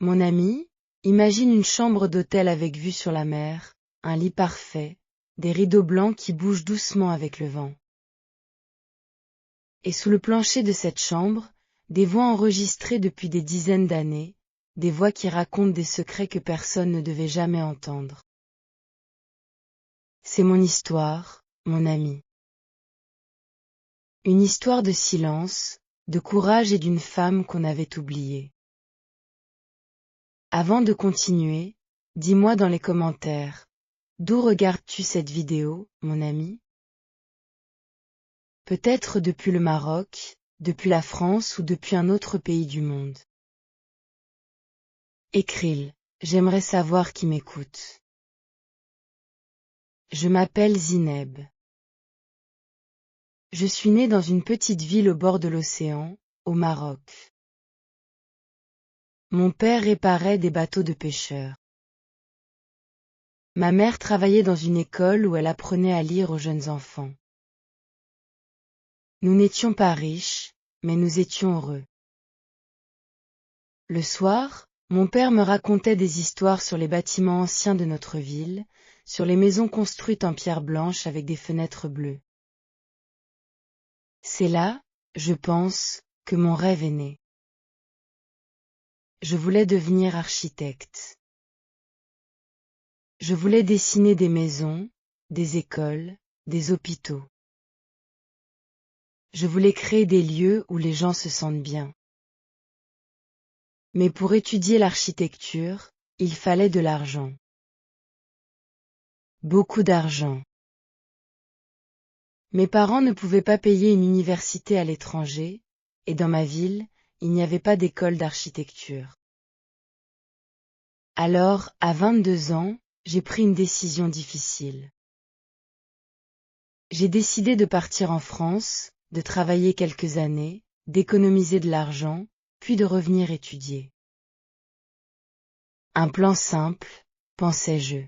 Mon ami, imagine une chambre d'hôtel avec vue sur la mer, un lit parfait, des rideaux blancs qui bougent doucement avec le vent. Et sous le plancher de cette chambre, des voix enregistrées depuis des dizaines d'années, des voix qui racontent des secrets que personne ne devait jamais entendre. C'est mon histoire, mon ami. Une histoire de silence, de courage et d'une femme qu'on avait oubliée. Avant de continuer, dis-moi dans les commentaires, d'où regardes-tu cette vidéo, mon ami? Peut-être depuis le Maroc, depuis la France ou depuis un autre pays du monde. Écris-le, j'aimerais savoir qui m'écoute. Je m'appelle Zineb. Je suis née dans une petite ville au bord de l'océan, au Maroc. Mon père réparait des bateaux de pêcheurs. Ma mère travaillait dans une école où elle apprenait à lire aux jeunes enfants. Nous n'étions pas riches, mais nous étions heureux. Le soir, mon père me racontait des histoires sur les bâtiments anciens de notre ville, sur les maisons construites en pierre blanche avec des fenêtres bleues. C'est là, je pense, que mon rêve est né. Je voulais devenir architecte. Je voulais dessiner des maisons, des écoles, des hôpitaux. Je voulais créer des lieux où les gens se sentent bien. Mais pour étudier l'architecture, il fallait de l'argent. Beaucoup d'argent. Mes parents ne pouvaient pas payer une université à l'étranger, et dans ma ville, il n'y avait pas d'école d'architecture. Alors, à 22 ans, j'ai pris une décision difficile. J'ai décidé de partir en France, de travailler quelques années, d'économiser de l'argent, puis de revenir étudier. Un plan simple, pensais-je.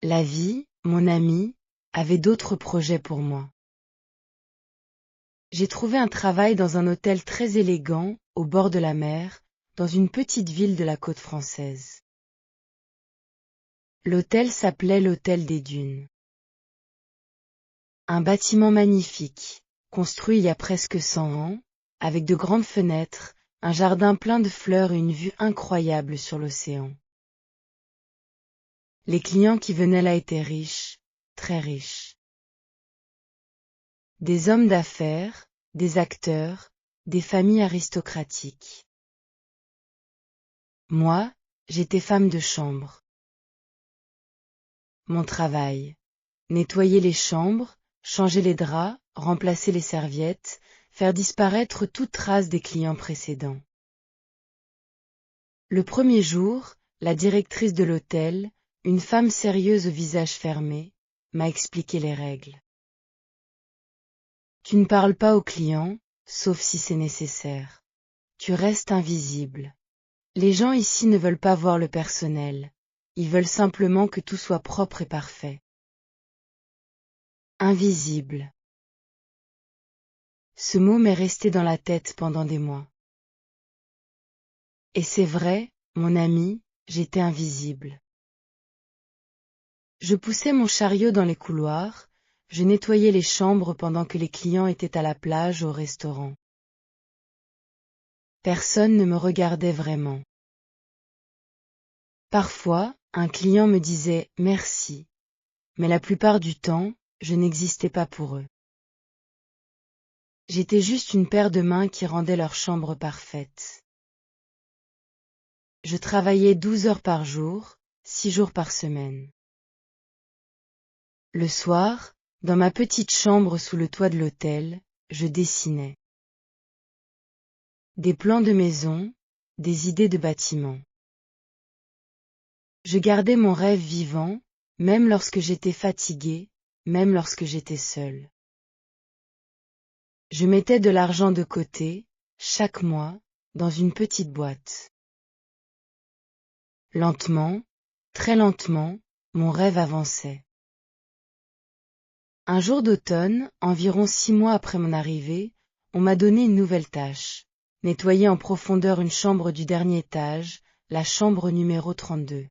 La vie, mon ami, avait d'autres projets pour moi. J'ai trouvé un travail dans un hôtel très élégant, au bord de la mer, dans une petite ville de la côte française. L'hôtel s'appelait l'Hôtel des Dunes. Un bâtiment magnifique, construit il y a presque 100 ans, avec de grandes fenêtres, un jardin plein de fleurs et une vue incroyable sur l'océan. Les clients qui venaient là étaient riches, très riches. Des hommes d'affaires, des acteurs, des familles aristocratiques. Moi, j'étais femme de chambre. Mon travail. Nettoyer les chambres, changer les draps, remplacer les serviettes, faire disparaître toute trace des clients précédents. Le premier jour, la directrice de l'hôtel, une femme sérieuse au visage fermé, m'a expliqué les règles. Tu ne parles pas aux clients, sauf si c'est nécessaire. Tu restes invisible. Les gens ici ne veulent pas voir le personnel. Ils veulent simplement que tout soit propre et parfait. Invisible. Ce mot m'est resté dans la tête pendant des mois. Et c'est vrai, mon ami, j'étais invisible. Je poussais mon chariot dans les couloirs, je nettoyais les chambres pendant que les clients étaient à la plage ou au restaurant. Personne ne me regardait vraiment. Parfois, un client me disait « merci », mais la plupart du temps, je n'existais pas pour eux. J'étais juste une paire de mains qui rendaient leur chambre parfaite. Je travaillais 12 heures par jour, 6 jours par semaine. Le soir, dans ma petite chambre sous le toit de l'hôtel, je dessinais. Des plans de maison, des idées de bâtiments. Je gardais mon rêve vivant, même lorsque j'étais fatiguée, même lorsque j'étais seule. Je mettais de l'argent de côté, chaque mois, dans une petite boîte. Lentement, très lentement, mon rêve avançait. Un jour d'automne, environ 6 mois après mon arrivée, on m'a donné une nouvelle tâche, nettoyer en profondeur une chambre du dernier étage, la chambre numéro 32.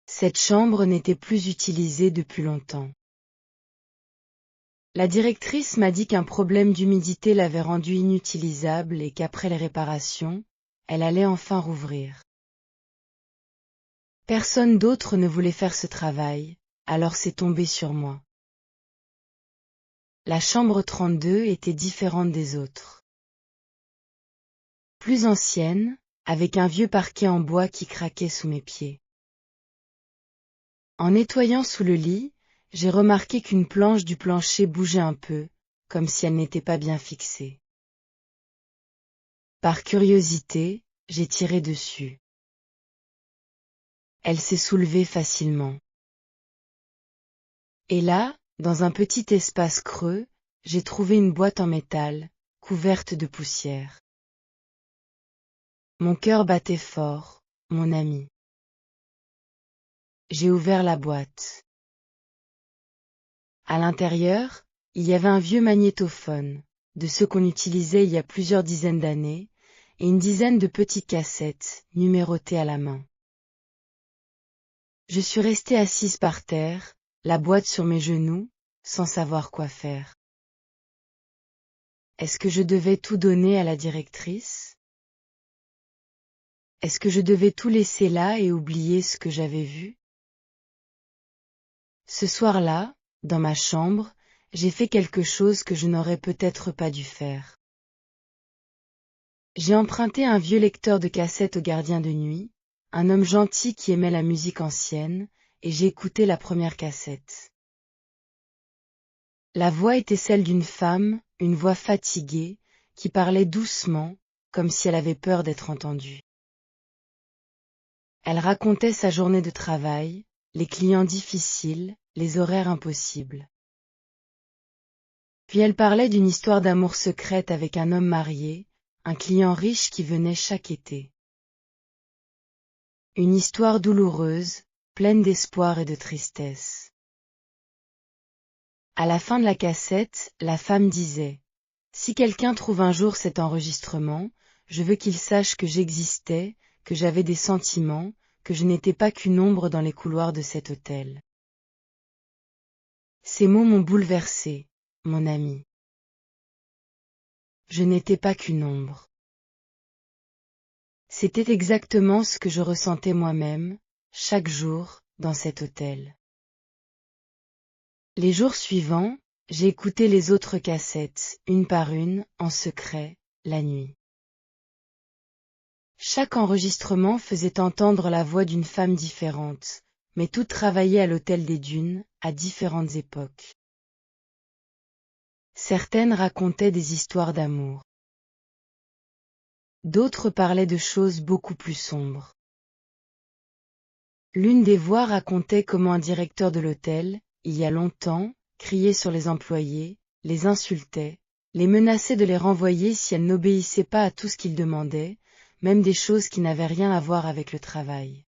Cette chambre n'était plus utilisée depuis longtemps. La directrice m'a dit qu'un problème d'humidité l'avait rendue inutilisable et qu'après les réparations, elle allait enfin rouvrir. Personne d'autre ne voulait faire ce travail, alors c'est tombé sur moi. La chambre 32 était différente des autres. Plus ancienne, avec un vieux parquet en bois qui craquait sous mes pieds. En nettoyant sous le lit, j'ai remarqué qu'une planche du plancher bougeait un peu, comme si elle n'était pas bien fixée. Par curiosité, j'ai tiré dessus. Elle s'est soulevée facilement. Et là, dans un petit espace creux, j'ai trouvé une boîte en métal, couverte de poussière. Mon cœur battait fort, mon ami. J'ai ouvert la boîte. À l'intérieur, il y avait un vieux magnétophone, de ceux qu'on utilisait il y a plusieurs dizaines d'années, et une dizaine de petites cassettes, numérotées à la main. Je suis restée assise par terre, la boîte sur mes genoux, sans savoir quoi faire. Est-ce que je devais tout donner à la directrice? Est-ce que je devais tout laisser là et oublier ce que j'avais vu? Ce soir-là, dans ma chambre, j'ai fait quelque chose que je n'aurais peut-être pas dû faire. J'ai emprunté un vieux lecteur de cassettes au gardien de nuit, un homme gentil qui aimait la musique ancienne, et j'ai écouté la première cassette. La voix était celle d'une femme, une voix fatiguée, qui parlait doucement, comme si elle avait peur d'être entendue. Elle racontait sa journée de travail, les clients difficiles, les horaires impossibles. Puis elle parlait d'une histoire d'amour secrète avec un homme marié, un client riche qui venait chaque été. Une histoire douloureuse, pleine d'espoir et de tristesse. À la fin de la cassette, la femme disait « Si quelqu'un trouve un jour cet enregistrement, je veux qu'il sache que j'existais, que j'avais des sentiments, que je n'étais pas qu'une ombre dans les couloirs de cet hôtel. » Ces mots m'ont bouleversé, mon ami. Je n'étais pas qu'une ombre. C'était exactement ce que je ressentais moi-même, chaque jour, dans cet hôtel. Les jours suivants, j'ai écouté les autres cassettes, une par une, en secret, la nuit. Chaque enregistrement faisait entendre la voix d'une femme différente, mais toutes travaillaient à l'Hôtel des Dunes, à différentes époques. Certaines racontaient des histoires d'amour. D'autres parlaient de choses beaucoup plus sombres. L'une des voix racontait comment un directeur de l'hôtel, il y a longtemps, criait sur les employés, les insultait, les menaçait de les renvoyer si elles n'obéissaient pas à tout ce qu'il demandait, même des choses qui n'avaient rien à voir avec le travail.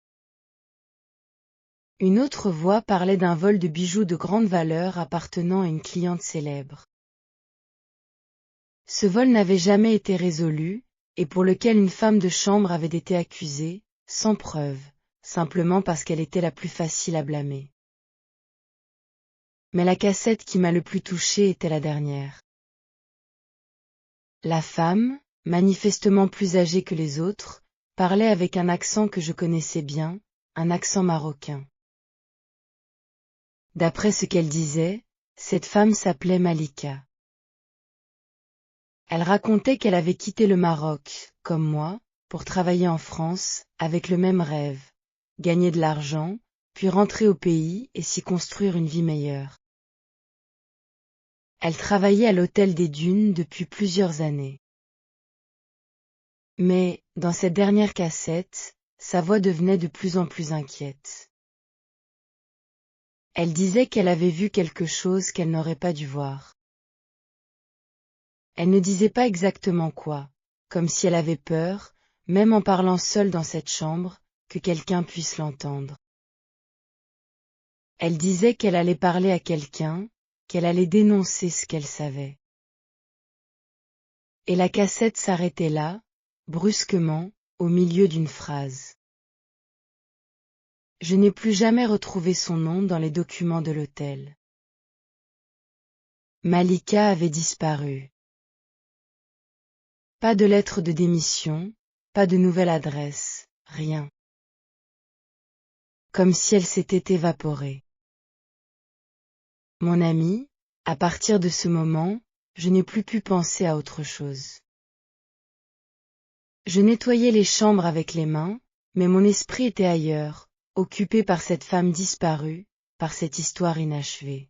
Une autre voix parlait d'un vol de bijoux de grande valeur appartenant à une cliente célèbre. Ce vol n'avait jamais été résolu, et pour lequel une femme de chambre avait été accusée, sans preuve, simplement parce qu'elle était la plus facile à blâmer. Mais la cassette qui m'a le plus touchée était la dernière. La femme, manifestement plus âgée que les autres, parlait avec un accent que je connaissais bien, un accent marocain. D'après ce qu'elle disait, cette femme s'appelait Malika. Elle racontait qu'elle avait quitté le Maroc, comme moi, pour travailler en France, avec le même rêve, gagner de l'argent, puis rentrer au pays et s'y construire une vie meilleure. Elle travaillait à l'Hôtel des Dunes depuis plusieurs années. Mais, dans cette dernière cassette, sa voix devenait de plus en plus inquiète. Elle disait qu'elle avait vu quelque chose qu'elle n'aurait pas dû voir. Elle ne disait pas exactement quoi, comme si elle avait peur, même en parlant seule dans cette chambre, que quelqu'un puisse l'entendre. Elle disait qu'elle allait parler à quelqu'un, qu'elle allait dénoncer ce qu'elle savait. Et la cassette s'arrêtait là, brusquement, au milieu d'une phrase. Je n'ai plus jamais retrouvé son nom dans les documents de l'hôtel. Malika avait disparu. Pas de lettre de démission, pas de nouvelle adresse, rien. Comme si elle s'était évaporée. Mon ami, à partir de ce moment, je n'ai plus pu penser à autre chose. Je nettoyais les chambres avec les mains, mais mon esprit était ailleurs, occupé par cette femme disparue, par cette histoire inachevée.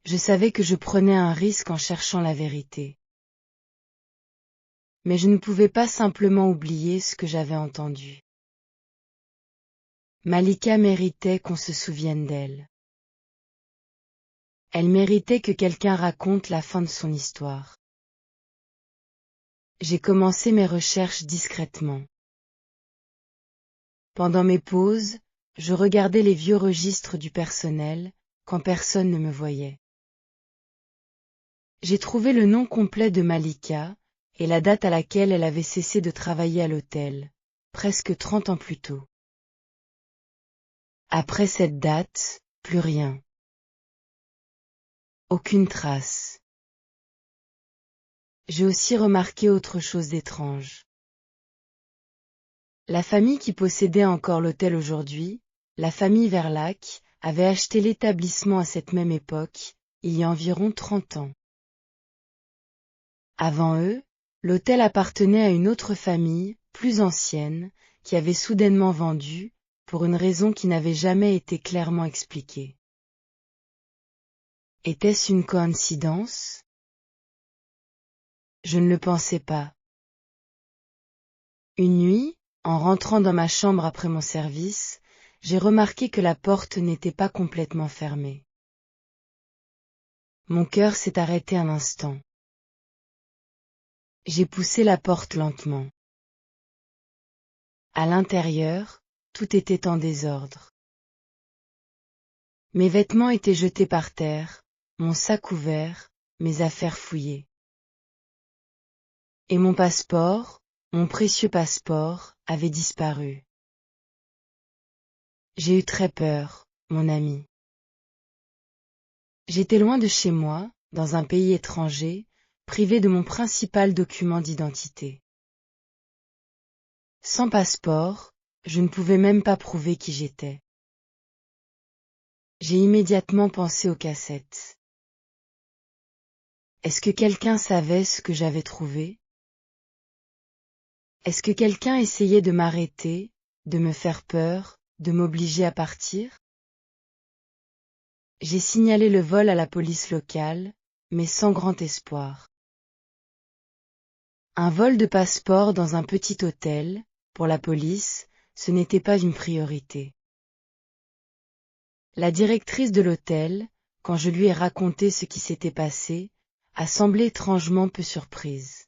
Je savais que je prenais un risque en cherchant la vérité. Mais je ne pouvais pas simplement oublier ce que j'avais entendu. Malika méritait qu'on se souvienne d'elle. Elle méritait que quelqu'un raconte la fin de son histoire. J'ai commencé mes recherches discrètement. Pendant mes pauses, je regardais les vieux registres du personnel, quand personne ne me voyait. J'ai trouvé le nom complet de Malika, et la date à laquelle elle avait cessé de travailler à l'hôtel, presque 30 ans plus tôt. Après cette date, plus rien. Aucune trace. J'ai aussi remarqué autre chose d'étrange. La famille qui possédait encore l'hôtel aujourd'hui, la famille Verlac, avait acheté l'établissement à cette même époque, il y a environ 30 ans. Avant eux, l'hôtel appartenait à une autre famille, plus ancienne, qui avait soudainement vendu, pour une raison qui n'avait jamais été clairement expliquée. Était-ce une coïncidence? Je ne le pensais pas. Une nuit, en rentrant dans ma chambre après mon service, j'ai remarqué que la porte n'était pas complètement fermée. Mon cœur s'est arrêté un instant. J'ai poussé la porte lentement. À l'intérieur, tout était en désordre. Mes vêtements étaient jetés par terre, mon sac ouvert, mes affaires fouillées. Et mon passeport, mon précieux passeport, avait disparu. J'ai eu très peur, mon ami. J'étais loin de chez moi, dans un pays étranger, privé de mon principal document d'identité. Sans passeport, je ne pouvais même pas prouver qui j'étais. J'ai immédiatement pensé aux cassettes. Est-ce que quelqu'un savait ce que j'avais trouvé? Est-ce que quelqu'un essayait de m'arrêter, de me faire peur, de m'obliger à partir? J'ai signalé le vol à la police locale, mais sans grand espoir. Un vol de passeport dans un petit hôtel, pour la police, ce n'était pas une priorité. La directrice de l'hôtel, quand je lui ai raconté ce qui s'était passé, a semblé étrangement peu surprise.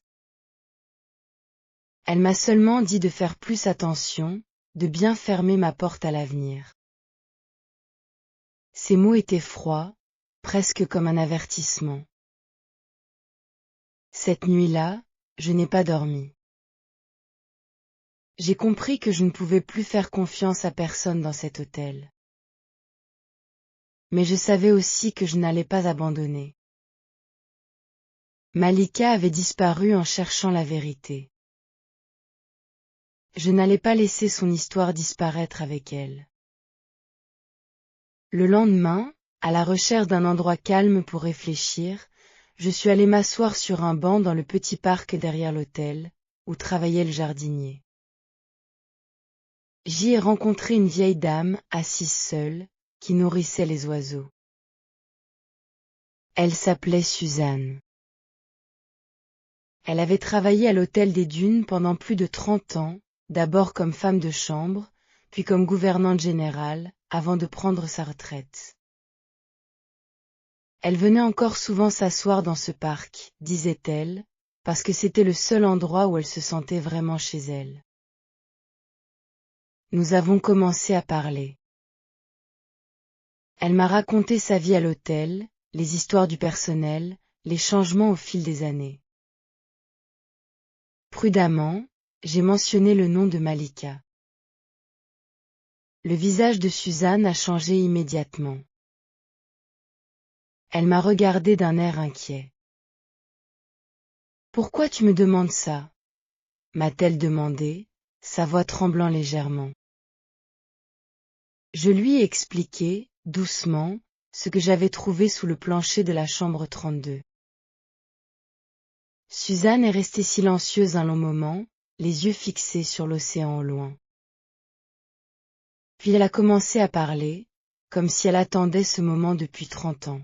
Elle m'a seulement dit de faire plus attention, de bien fermer ma porte à l'avenir. Ces mots étaient froids, presque comme un avertissement. Cette nuit-là, je n'ai pas dormi. J'ai compris que je ne pouvais plus faire confiance à personne dans cet hôtel. Mais je savais aussi que je n'allais pas abandonner. Malika avait disparu en cherchant la vérité. Je n'allais pas laisser son histoire disparaître avec elle. Le lendemain, à la recherche d'un endroit calme pour réfléchir, je suis allé m'asseoir sur un banc dans le petit parc derrière l'hôtel, où travaillait le jardinier. J'y ai rencontré une vieille dame, assise seule, qui nourrissait les oiseaux. Elle s'appelait Suzanne. Elle avait travaillé à l'hôtel des Dunes pendant plus de 30 ans, d'abord comme femme de chambre, puis comme gouvernante générale, avant de prendre sa retraite. Elle venait encore souvent s'asseoir dans ce parc, disait-elle, parce que c'était le seul endroit où elle se sentait vraiment chez elle. Nous avons commencé à parler. Elle m'a raconté sa vie à l'hôtel, les histoires du personnel, les changements au fil des années. Prudemment, j'ai mentionné le nom de Malika. Le visage de Suzanne a changé immédiatement. Elle m'a regardé d'un air inquiet. « Pourquoi tu me demandes ça ?» m'a-t-elle demandé, sa voix tremblant légèrement. Je lui ai expliqué, doucement, ce que j'avais trouvé sous le plancher de la chambre 32. Suzanne est restée silencieuse un long moment, les yeux fixés sur l'océan au loin. Puis elle a commencé à parler, comme si elle attendait ce moment depuis 30 ans.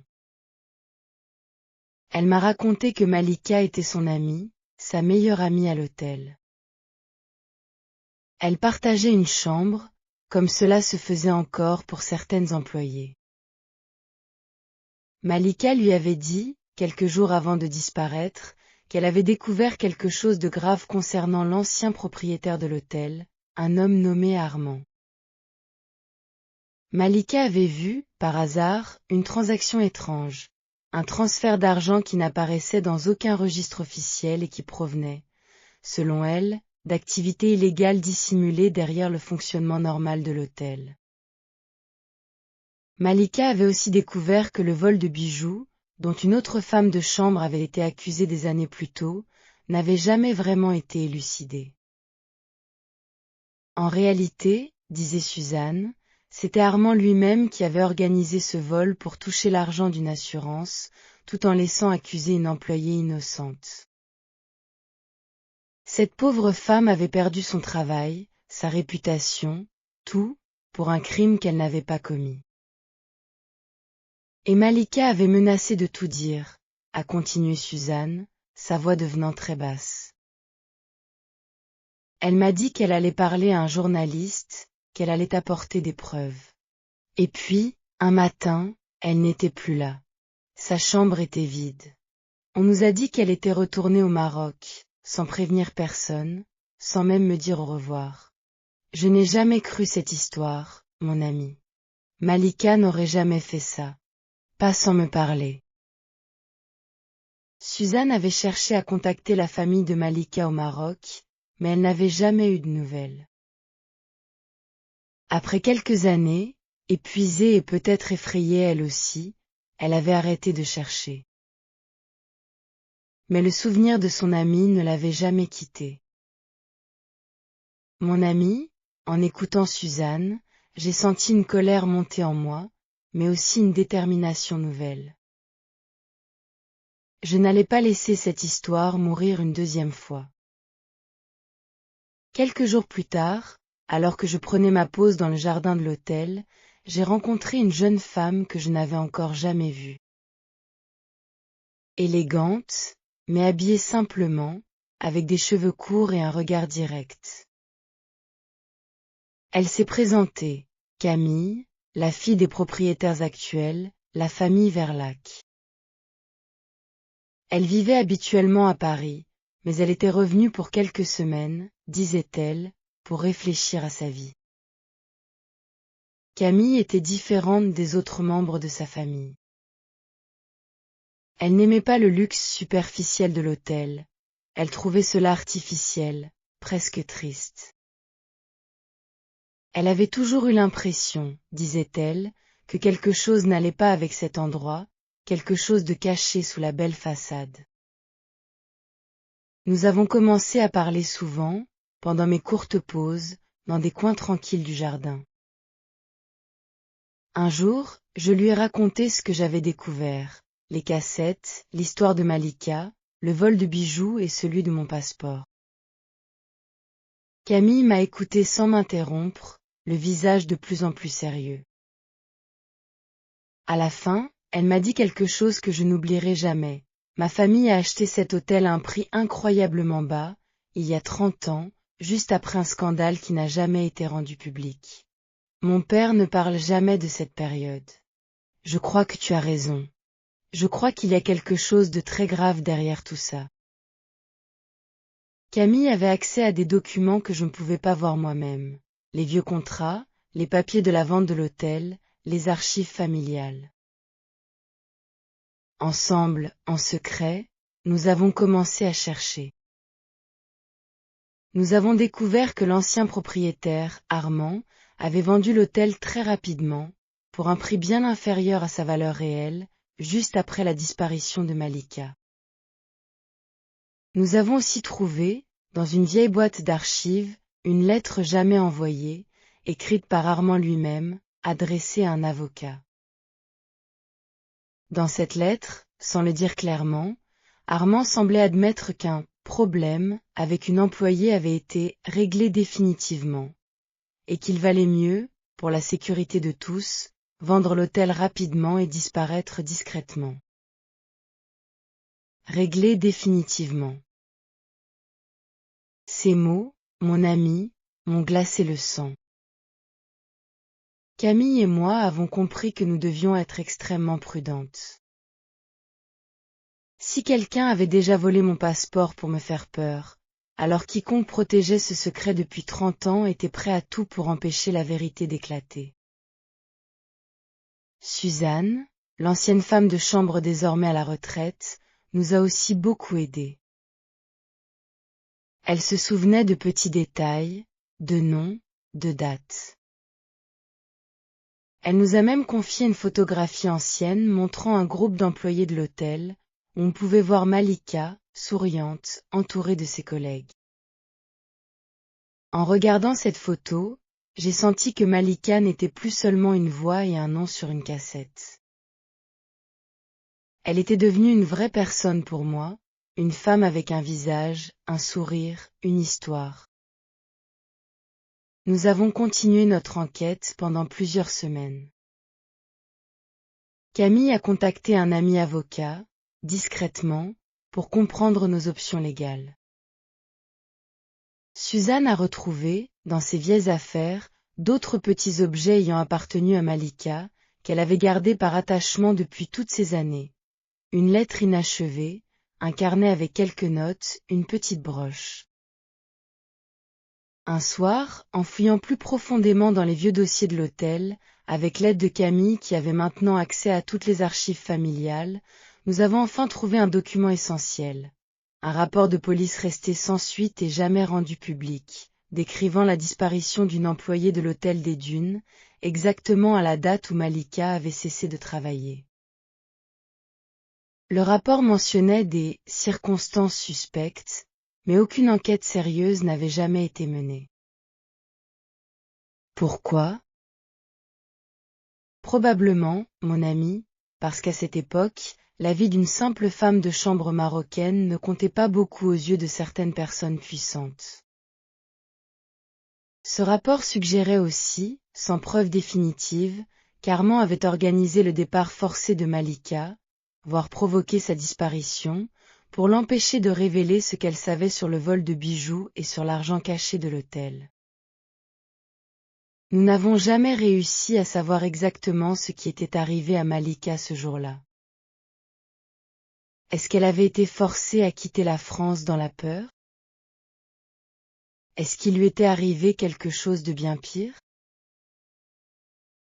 Elle m'a raconté que Malika était son amie, sa meilleure amie à l'hôtel. Elle partageait une chambre, comme cela se faisait encore pour certaines employées. Malika lui avait dit, quelques jours avant de disparaître, qu'elle avait découvert quelque chose de grave concernant l'ancien propriétaire de l'hôtel, un homme nommé Armand. Malika avait vu, par hasard, une transaction étrange, un transfert d'argent qui n'apparaissait dans aucun registre officiel et qui provenait, selon elle, d'activités illégales dissimulées derrière le fonctionnement normal de l'hôtel. Malika avait aussi découvert que le vol de bijoux, dont une autre femme de chambre avait été accusée des années plus tôt, n'avait jamais vraiment été élucidé. En réalité, disait Suzanne, c'était Armand lui-même qui avait organisé ce vol pour toucher l'argent d'une assurance, tout en laissant accuser une employée innocente. Cette pauvre femme avait perdu son travail, sa réputation, tout, pour un crime qu'elle n'avait pas commis. Et Malika avait menacé de tout dire, a continué Suzanne, sa voix devenant très basse. Elle m'a dit qu'elle allait parler à un journaliste, qu'elle allait apporter des preuves. Et puis, un matin, elle n'était plus là. Sa chambre était vide. On nous a dit qu'elle était retournée au Maroc, sans prévenir personne, sans même me dire au revoir. Je n'ai jamais cru cette histoire, mon ami. Malika n'aurait jamais fait ça. Pas sans me parler. Suzanne avait cherché à contacter la famille de Malika au Maroc, mais elle n'avait jamais eu de nouvelles. Après quelques années, épuisée et peut-être effrayée elle aussi, elle avait arrêté de chercher. Mais le souvenir de son amie ne l'avait jamais quittée. Mon amie, en écoutant Suzanne, j'ai senti une colère monter en moi, mais aussi une détermination nouvelle. Je n'allais pas laisser cette histoire mourir une deuxième fois. Quelques jours plus tard, alors que je prenais ma pause dans le jardin de l'hôtel, j'ai rencontré une jeune femme que je n'avais encore jamais vue. Élégante, mais habillée simplement, avec des cheveux courts et un regard direct. Elle s'est présentée, Camille, la fille des propriétaires actuels, la famille Verlac. Elle vivait habituellement à Paris, mais elle était revenue pour quelques semaines, disait-elle, pour réfléchir à sa vie. Camille était différente des autres membres de sa famille. Elle n'aimait pas le luxe superficiel de l'hôtel, elle trouvait cela artificiel, presque triste. Elle avait toujours eu l'impression, disait-elle, que quelque chose n'allait pas avec cet endroit, quelque chose de caché sous la belle façade. Nous avons commencé à parler souvent, pendant mes courtes pauses, dans des coins tranquilles du jardin. Un jour, je lui ai raconté ce que j'avais découvert, les cassettes, l'histoire de Malika, le vol de bijoux et celui de mon passeport. Camille m'a écouté sans m'interrompre, le visage de plus en plus sérieux. À la fin, elle m'a dit quelque chose que je n'oublierai jamais. Ma famille a acheté cet hôtel à un prix incroyablement bas, il y a 30 ans, juste après un scandale qui n'a jamais été rendu public. Mon père ne parle jamais de cette période. Je crois que tu as raison. Je crois qu'il y a quelque chose de très grave derrière tout ça. Camille avait accès à des documents que je ne pouvais pas voir moi-même. Les vieux contrats, les papiers de la vente de l'hôtel, les archives familiales. Ensemble, en secret, nous avons commencé à chercher. Nous avons découvert que l'ancien propriétaire, Armand, avait vendu l'hôtel très rapidement, pour un prix bien inférieur à sa valeur réelle, juste après la disparition de Malika. Nous avons aussi trouvé, dans une vieille boîte d'archives, une lettre jamais envoyée, écrite par Armand lui-même, adressée à un avocat. Dans cette lettre, sans le dire clairement, Armand semblait admettre qu'un problème avec une employée avait été réglé définitivement, et qu'il valait mieux, pour la sécurité de tous, vendre l'hôtel rapidement et disparaître discrètement. Réglé définitivement. Ces mots, mon ami, m'ont glacé le sang. Camille et moi avons compris que nous devions être extrêmement prudentes. Si quelqu'un avait déjà volé mon passeport pour me faire peur, alors quiconque protégeait ce secret depuis 30 ans était prêt à tout pour empêcher la vérité d'éclater. Suzanne, l'ancienne femme de chambre désormais à la retraite, nous a aussi beaucoup aidés. Elle se souvenait de petits détails, de noms, de dates. Elle nous a même confié une photographie ancienne montrant un groupe d'employés de l'hôtel, où on pouvait voir Malika, souriante, entourée de ses collègues. En regardant cette photo, j'ai senti que Malika n'était plus seulement une voix et un nom sur une cassette. Elle était devenue une vraie personne pour moi, une femme avec un visage, un sourire, une histoire. Nous avons continué notre enquête pendant plusieurs semaines. Camille a contacté un ami avocat, discrètement, pour comprendre nos options légales. Suzanne a retrouvé, dans ses vieilles affaires, d'autres petits objets ayant appartenu à Malika, qu'elle avait gardés par attachement depuis toutes ces années. Une lettre inachevée, un carnet avec quelques notes, une petite broche. Un soir, en fouillant plus profondément dans les vieux dossiers de l'hôtel, avec l'aide de Camille qui avait maintenant accès à toutes les archives familiales, nous avons enfin trouvé un document essentiel. Un rapport de police resté sans suite et jamais rendu public, décrivant la disparition d'une employée de l'hôtel des Dunes, exactement à la date où Malika avait cessé de travailler. Le rapport mentionnait des circonstances suspectes, mais aucune enquête sérieuse n'avait jamais été menée. Pourquoi? Probablement, mon ami, parce qu'à cette époque, la vie d'une simple femme de chambre marocaine ne comptait pas beaucoup aux yeux de certaines personnes puissantes. Ce rapport suggérait aussi, sans preuve définitive, qu'Armand avait organisé le départ forcé de Malika, voire provoqué sa disparition, pour l'empêcher de révéler ce qu'elle savait sur le vol de bijoux et sur l'argent caché de l'hôtel. Nous n'avons jamais réussi à savoir exactement ce qui était arrivé à Malika ce jour-là. Est-ce qu'elle avait été forcée à quitter la France dans la peur? Est-ce qu'il lui était arrivé quelque chose de bien pire?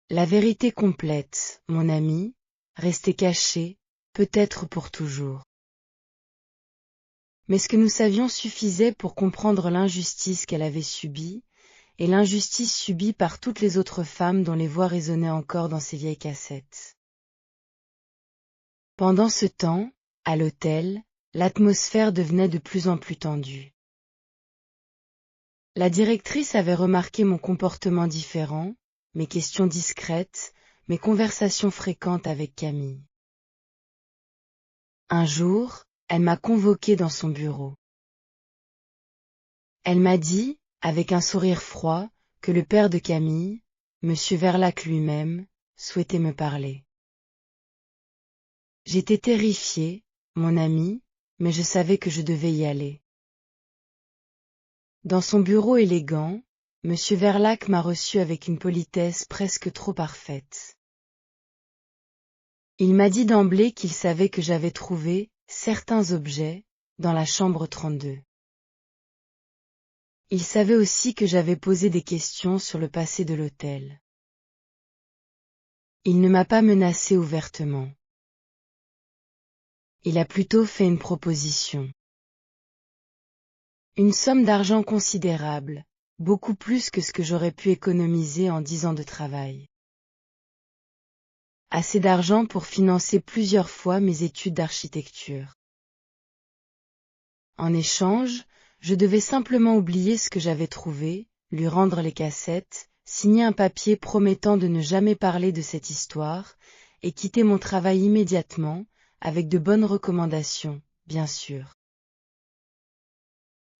La vérité complète, mon ami, restait cachée, peut-être pour toujours. Mais ce que nous savions suffisait pour comprendre l'injustice qu'elle avait subie, et l'injustice subie par toutes les autres femmes dont les voix résonnaient encore dans ces vieilles cassettes. Pendant ce temps, à l'hôtel, l'atmosphère devenait de plus en plus tendue. La directrice avait remarqué mon comportement différent, mes questions discrètes, mes conversations fréquentes avec Camille. Un jour, elle m'a convoqué dans son bureau. Elle m'a dit, avec un sourire froid, que le père de Camille, M. Verlac lui-même, souhaitait me parler. J'étais terrifiée, mon ami, mais je savais que je devais y aller. Dans son bureau élégant, M. Verlac m'a reçu avec une politesse presque trop parfaite. Il m'a dit d'emblée qu'il savait que j'avais trouvé certains objets dans la chambre 32. Il savait aussi que j'avais posé des questions sur le passé de l'hôtel. Il ne m'a pas menacé ouvertement. Il a plutôt fait une proposition. Une somme d'argent considérable, beaucoup plus que ce que j'aurais pu économiser en 10 ans de travail. Assez d'argent pour financer plusieurs fois mes études d'architecture. En échange, je devais simplement oublier ce que j'avais trouvé, lui rendre les cassettes, signer un papier promettant de ne jamais parler de cette histoire, et quitter mon travail immédiatement, avec de bonnes recommandations, bien sûr.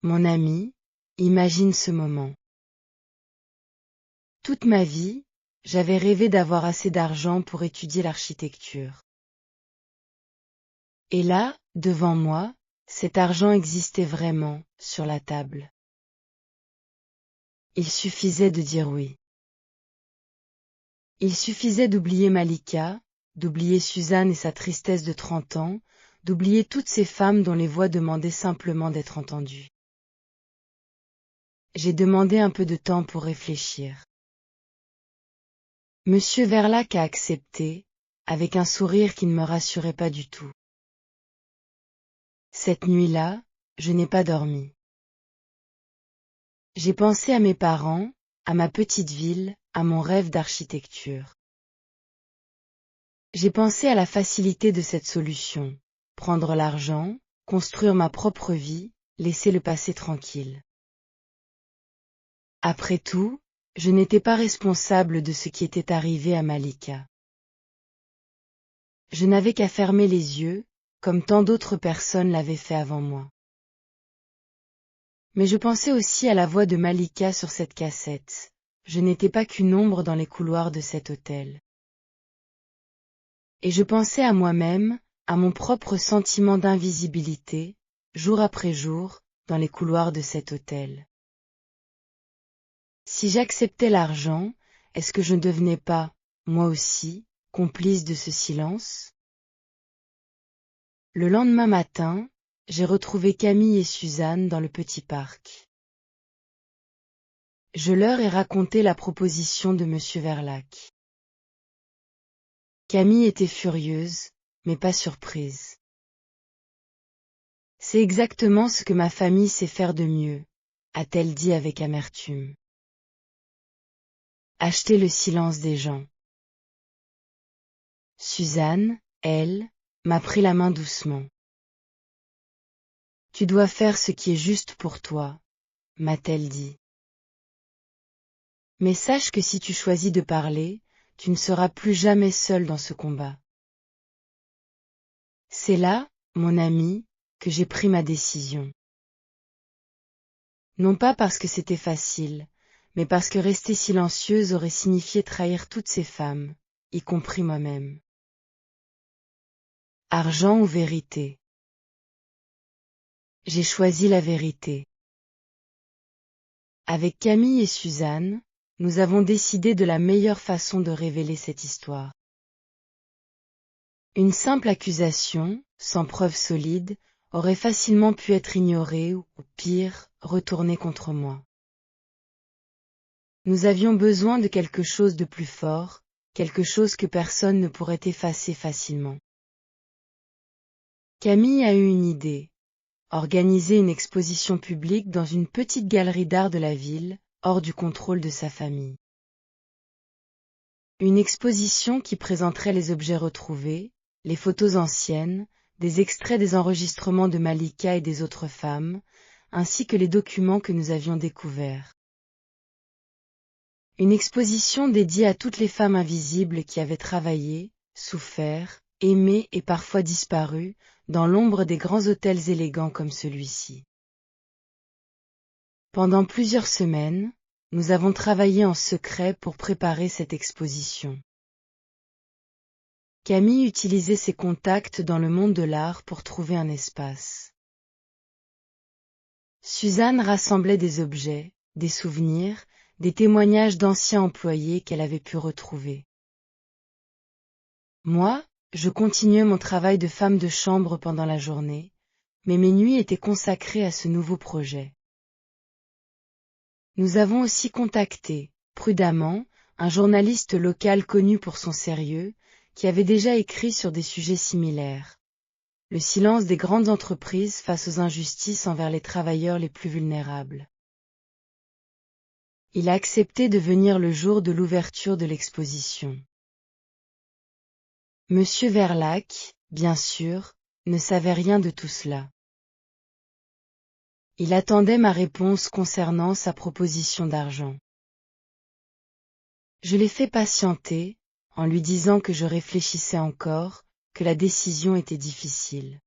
Mon ami, imagine ce moment. Toute ma vie, j'avais rêvé d'avoir assez d'argent pour étudier l'architecture. Et là, devant moi, cet argent existait vraiment, sur la table. Il suffisait de dire oui. Il suffisait d'oublier Malika, d'oublier Suzanne et sa tristesse de 30 ans, d'oublier toutes ces femmes dont les voix demandaient simplement d'être entendues. J'ai demandé un peu de temps pour réfléchir. Monsieur Verlac a accepté, avec un sourire qui ne me rassurait pas du tout. Cette nuit-là, je n'ai pas dormi. J'ai pensé à mes parents, à ma petite ville, à mon rêve d'architecture. J'ai pensé à la facilité de cette solution, prendre l'argent, construire ma propre vie, laisser le passé tranquille. Après tout, je n'étais pas responsable de ce qui était arrivé à Malika. Je n'avais qu'à fermer les yeux, comme tant d'autres personnes l'avaient fait avant moi. Mais je pensais aussi à la voix de Malika sur cette cassette. Je n'étais pas qu'une ombre dans les couloirs de cet hôtel. Et je pensais à moi-même, à mon propre sentiment d'invisibilité, jour après jour, dans les couloirs de cet hôtel. Si j'acceptais l'argent, est-ce que je ne devenais pas, moi aussi, complice de ce silence? Le lendemain matin, j'ai retrouvé Camille et Suzanne dans le petit parc. Je leur ai raconté la proposition de Monsieur Verlac. Camille était furieuse, mais pas surprise. C'est exactement ce que ma famille sait faire de mieux, a-t-elle dit avec amertume. Acheter le silence des gens. Suzanne, elle, m'a pris la main doucement. Tu dois faire ce qui est juste pour toi, m'a-t-elle dit. Mais sache que si tu choisis de parler, tu ne seras plus jamais seul dans ce combat. C'est là, mon ami, que j'ai pris ma décision. Non pas parce que c'était facile, mais parce que rester silencieuse aurait signifié trahir toutes ces femmes, y compris moi-même. Argent ou vérité? J'ai choisi la vérité. Avec Camille et Suzanne, nous avons décidé de la meilleure façon de révéler cette histoire. Une simple accusation, sans preuve solide, aurait facilement pu être ignorée ou, pire, retournée contre moi. Nous avions besoin de quelque chose de plus fort, quelque chose que personne ne pourrait effacer facilement. Camille a eu une idée. Organiser une exposition publique dans une petite galerie d'art de la ville, hors du contrôle de sa famille. Une exposition qui présenterait les objets retrouvés, les photos anciennes, des extraits des enregistrements de Malika et des autres femmes, ainsi que les documents que nous avions découverts. Une exposition dédiée à toutes les femmes invisibles qui avaient travaillé, souffert, aimé et parfois disparu, dans l'ombre des grands hôtels élégants comme celui-ci. Pendant plusieurs semaines, nous avons travaillé en secret pour préparer cette exposition. Camille utilisait ses contacts dans le monde de l'art pour trouver un espace. Suzanne rassemblait des objets, des souvenirs, des témoignages d'anciens employés qu'elle avait pu retrouver. Moi, je continuais mon travail de femme de chambre pendant la journée, mais mes nuits étaient consacrées à ce nouveau projet. Nous avons aussi contacté, prudemment, un journaliste local connu pour son sérieux, qui avait déjà écrit sur des sujets similaires. le silence des grandes entreprises face aux injustices envers les travailleurs les plus vulnérables. Il a accepté de venir le jour de l'ouverture de l'exposition. Monsieur Verlaque, bien sûr, ne savait rien de tout cela. Il attendait ma réponse concernant sa proposition d'argent. Je l'ai fait patienter, en lui disant que je réfléchissais encore, que la décision était difficile.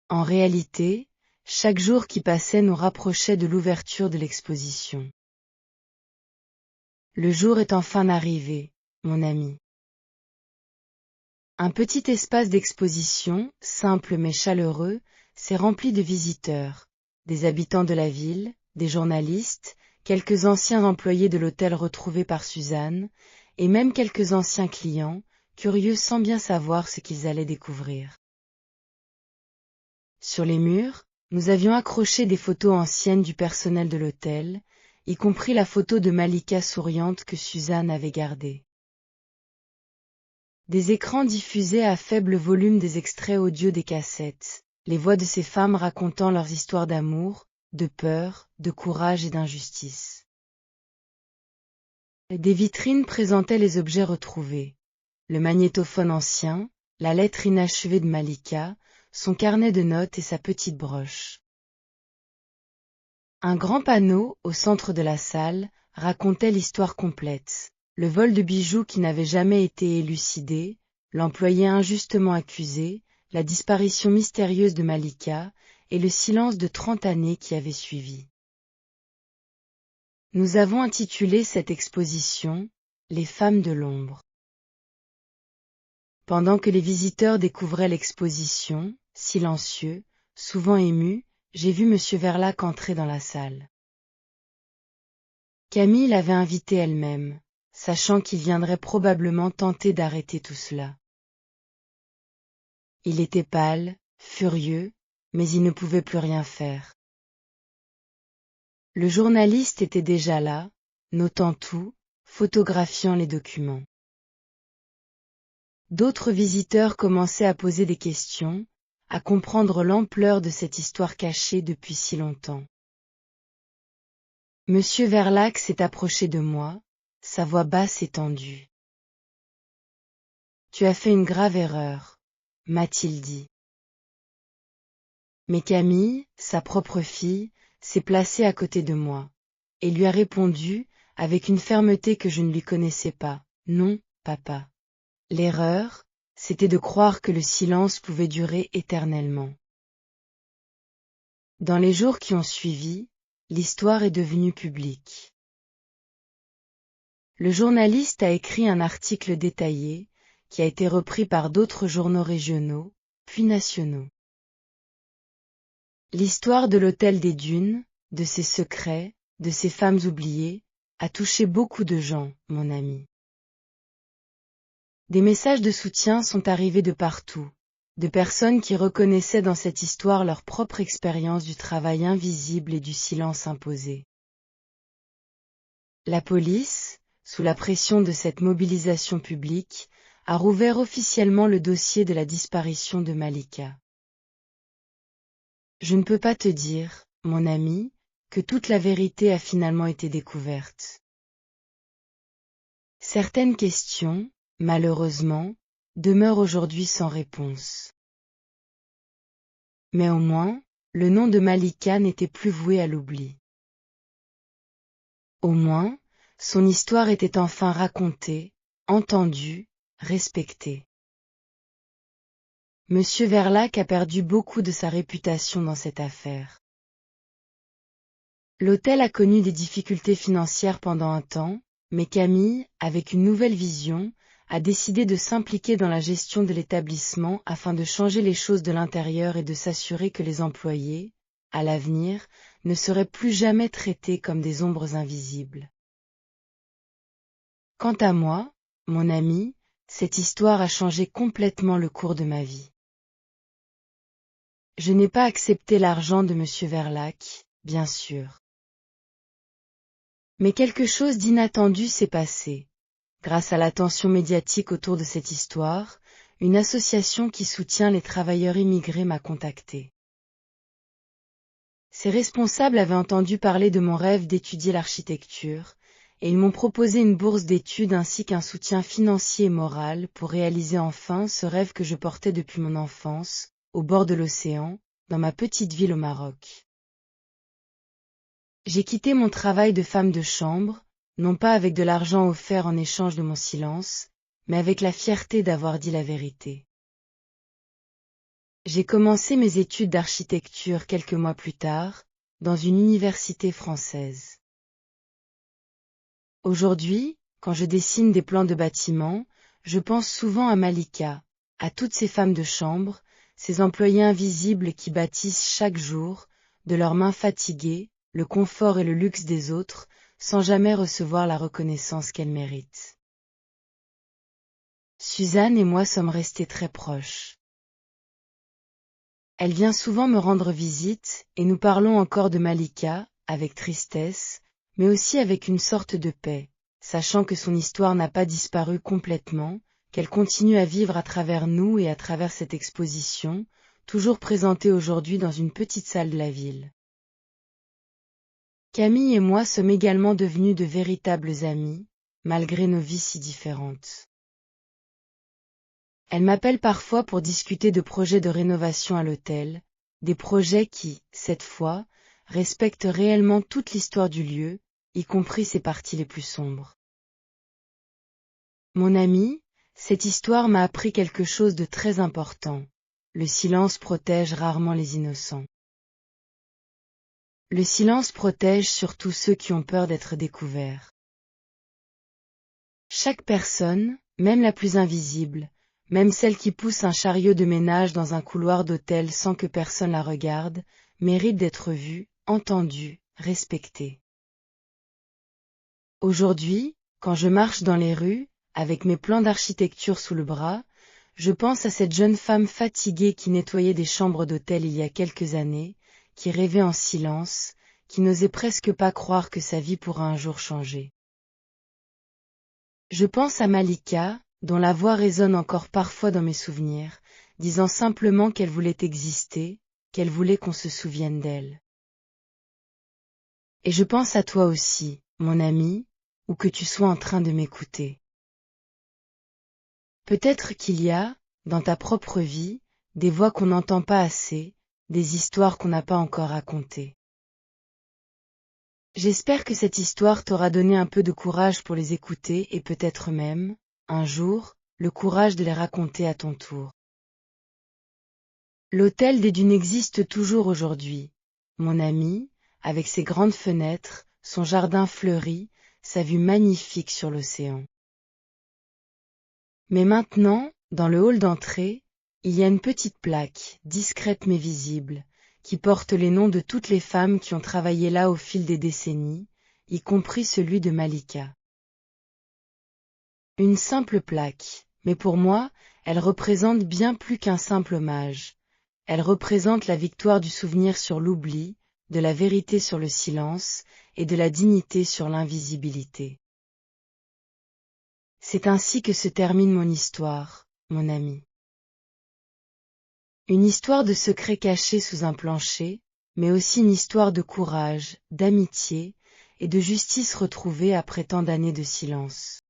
En réalité, chaque jour qui passait nous rapprochait de l'ouverture de l'exposition. Le jour est enfin arrivé, mon ami. Un petit espace d'exposition, simple mais chaleureux, s'est rempli de visiteurs, des habitants de la ville, des journalistes, quelques anciens employés de l'hôtel retrouvés par Suzanne, et même quelques anciens clients, curieux sans bien savoir ce qu'ils allaient découvrir. Sur les murs, nous avions accroché des photos anciennes du personnel de l'hôtel, y compris la photo de Malika souriante que Suzanne avait gardée. Des écrans diffusaient à faible volume des extraits audio des cassettes, les voix de ces femmes racontant leurs histoires d'amour, de peur, de courage et d'injustice. Des vitrines présentaient les objets retrouvés. Le magnétophone ancien, la lettre inachevée de Malika, son carnet de notes et sa petite broche. Un grand panneau, au centre de la salle, racontait l'histoire complète. Le vol de bijoux qui n'avait jamais été élucidé, l'employé injustement accusé, la disparition mystérieuse de Malika, et le silence de 30 années qui avait suivi. Nous avons intitulé cette exposition « Les femmes de l'ombre ». Pendant que les visiteurs découvraient l'exposition, silencieux, souvent émus, j'ai vu Monsieur Verlaque entrer dans la salle. Camille l'avait invité elle-même, sachant qu'il viendrait probablement tenter d'arrêter tout cela. Il était pâle, furieux, mais il ne pouvait plus rien faire. Le journaliste était déjà là, notant tout, photographiant les documents. D'autres visiteurs commençaient à poser des questions, à comprendre l'ampleur de cette histoire cachée depuis si longtemps. Monsieur Verlaque s'est approché de moi, sa voix basse et tendue. « Tu as fait une grave erreur, m'a-t-il dit. » Mais Camille, sa propre fille, s'est placée à côté de moi, et lui a répondu, avec une fermeté que je ne lui connaissais pas, « Non, papa. L'erreur, c'était de croire que le silence pouvait durer éternellement. » Dans les jours qui ont suivi, l'histoire est devenue publique. Le journaliste a écrit un article détaillé, qui a été repris par d'autres journaux régionaux, puis nationaux. L'histoire de l'Hôtel des Dunes, de ses secrets, de ses femmes oubliées, a touché beaucoup de gens, mon ami. Des messages de soutien sont arrivés de partout, de personnes qui reconnaissaient dans cette histoire leur propre expérience du travail invisible et du silence imposé. La police, sous la pression de cette mobilisation publique, a rouvert officiellement le dossier de la disparition de Malika. Je ne peux pas te dire, mon ami, que toute la vérité a finalement été découverte. Certaines questions, malheureusement, demeurent aujourd'hui sans réponse. Mais au moins, le nom de Malika n'était plus voué à l'oubli. Au moins, son histoire était enfin racontée, entendue, respectée. Monsieur Verlaque a perdu beaucoup de sa réputation dans cette affaire. L'hôtel a connu des difficultés financières pendant un temps, mais Camille, avec une nouvelle vision, a décidé de s'impliquer dans la gestion de l'établissement afin de changer les choses de l'intérieur et de s'assurer que les employés, à l'avenir, ne seraient plus jamais traités comme des ombres invisibles. Quant à moi, mon ami, cette histoire a changé complètement le cours de ma vie. Je n'ai pas accepté l'argent de Monsieur Verlaque, bien sûr. Mais quelque chose d'inattendu s'est passé. Grâce à l'attention médiatique autour de cette histoire, une association qui soutient les travailleurs immigrés m'a contacté. Ces responsables avaient entendu parler de mon rêve d'étudier l'architecture, et ils m'ont proposé une bourse d'études ainsi qu'un soutien financier et moral pour réaliser enfin ce rêve que je portais depuis mon enfance, au bord de l'océan, dans ma petite ville au Maroc. J'ai quitté mon travail de femme de chambre, non pas avec de l'argent offert en échange de mon silence, mais avec la fierté d'avoir dit la vérité. J'ai commencé mes études d'architecture quelques mois plus tard, dans une université française. Aujourd'hui, quand je dessine des plans de bâtiments, je pense souvent à Malika, à toutes ces femmes de chambre, ces employés invisibles qui bâtissent chaque jour, de leurs mains fatiguées, le confort et le luxe des autres, sans jamais recevoir la reconnaissance qu'elles méritent. Suzanne et moi sommes restés très proches. Elle vient souvent me rendre visite, et nous parlons encore de Malika, avec tristesse, mais aussi avec une sorte de paix, sachant que son histoire n'a pas disparu complètement, qu'elle continue à vivre à travers nous et à travers cette exposition, toujours présentée aujourd'hui dans une petite salle de la ville. Camille et moi sommes également devenus de véritables amis, malgré nos vies si différentes. Elle m'appelle parfois pour discuter de projets de rénovation à l'hôtel, des projets qui, cette fois, respectent réellement toute l'histoire du lieu, y compris ses parties les plus sombres. Mon ami, cette histoire m'a appris quelque chose de très important. Le silence protège rarement les innocents. Le silence protège surtout ceux qui ont peur d'être découverts. Chaque personne, même la plus invisible, même celle qui pousse un chariot de ménage dans un couloir d'hôtel sans que personne la regarde, mérite d'être vue, entendue, respectée. Aujourd'hui, quand je marche dans les rues, avec mes plans d'architecture sous le bras, je pense à cette jeune femme fatiguée qui nettoyait des chambres d'hôtel il y a quelques années, qui rêvait en silence, qui n'osait presque pas croire que sa vie pourra un jour changer. Je pense à Malika, dont la voix résonne encore parfois dans mes souvenirs, disant simplement qu'elle voulait exister, qu'elle voulait qu'on se souvienne d'elle. Et je pense à toi aussi, mon ami, où que tu sois en train de m'écouter. Peut-être qu'il y a, dans ta propre vie, des voix qu'on n'entend pas assez, des histoires qu'on n'a pas encore racontées. J'espère que cette histoire t'aura donné un peu de courage pour les écouter et peut-être même, un jour, le courage de les raconter à ton tour. L'hôtel des Dunes existe toujours aujourd'hui, mon ami, avec ses grandes fenêtres, son jardin fleuri, sa vue magnifique sur l'océan. Mais maintenant, dans le hall d'entrée, il y a une petite plaque, discrète mais visible, qui porte les noms de toutes les femmes qui ont travaillé là au fil des décennies, y compris celui de Malika. Une simple plaque, mais pour moi, elle représente bien plus qu'un simple hommage. Elle représente la victoire du souvenir sur l'oubli, de la vérité sur le silence, et de la dignité sur l'invisibilité. C'est ainsi que se termine mon histoire, mon ami. Une histoire de secrets cachés sous un plancher, mais aussi une histoire de courage, d'amitié, et de justice retrouvée après tant d'années de silence.